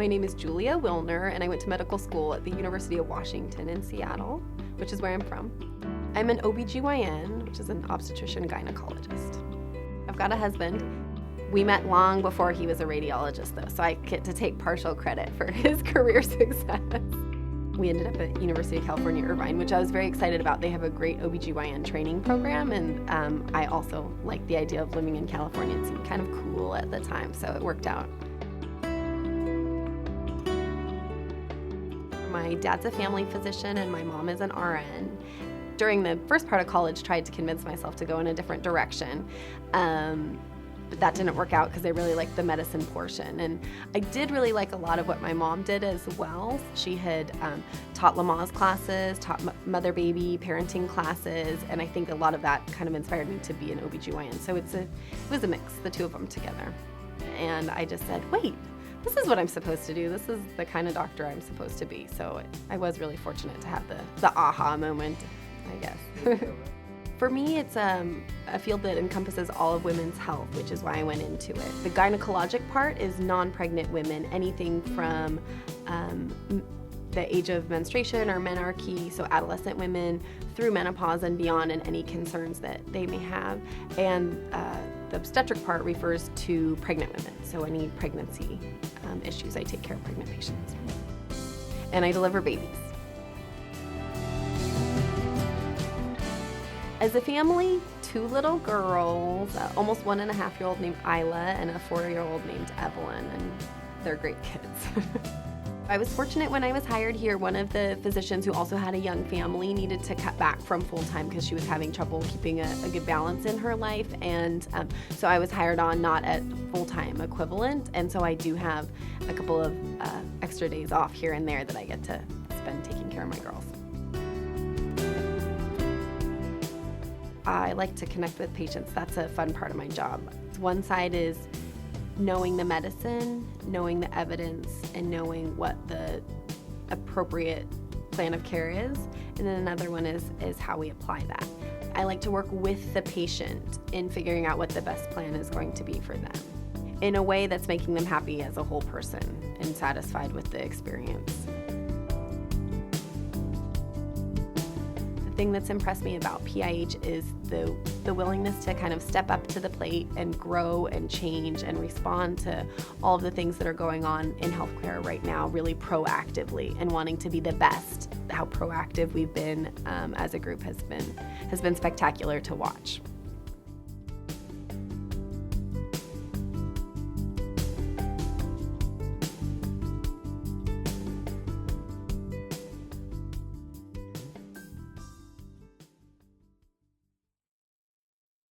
My name is Julia Willner, and I went to medical school at the University of Washington in Seattle, which is where I'm from. I'm an OBGYN, which is an obstetrician gynecologist. I've got a husband. We met long before he was a radiologist, though, so I get to take partial credit for his career success. We ended up at University of California, Irvine, which I was very excited about. They have a great OBGYN training program, and I also liked the idea of living in California. It seemed kind of cool at the time, so it worked out. My dad's a family physician and my mom is an RN. During the first part of college, tried to convince myself to go in a different direction. But that didn't work out because I really liked the medicine portion. And I did really like a lot of what my mom did as well. She had taught Lamaze classes, taught mother-baby parenting classes, and I think a lot of that kind of inspired me to be an OBGYN. So it was a mix, the two of them together. And I just said, wait, this is what I'm supposed to do. This is the kind of doctor I'm supposed to be. So I was really fortunate to have the aha moment, I guess. For me, it's a field that encompasses all of women's health, which is why I went into it. The gynecologic part is non-pregnant women, anything from the age of menstruation or menarche, so adolescent women, through menopause and beyond, and any concerns that they may have. And the obstetric part refers to pregnant women, so any pregnancy issues. I take care of pregnant patients. And I deliver babies. As a family, 2 little girls, almost 1.5-year-old named Isla and a 4-year-old named Evelyn, and they're great kids. I was fortunate when I was hired here. One of the physicians who also had a young family needed to cut back from full-time because she was having trouble keeping a good balance in her life, and so I was hired on not at full-time equivalent, and so I do have a couple of extra days off here and there that I get to spend taking care of my girls. I like to connect with patients. That's a fun part of my job. One side is knowing the medicine, knowing the evidence, and knowing what the appropriate plan of care is. And then another one is how we apply that. I like to work with the patient in figuring out what the best plan is going to be for them in a way that's making them happy as a whole person and satisfied with the experience. The thing that's impressed me about PIH is the willingness to kind of step up to the plate and grow and change and respond to all of the things that are going on in healthcare right now really proactively and wanting to be the best. How proactive we've been as a group has been spectacular to watch.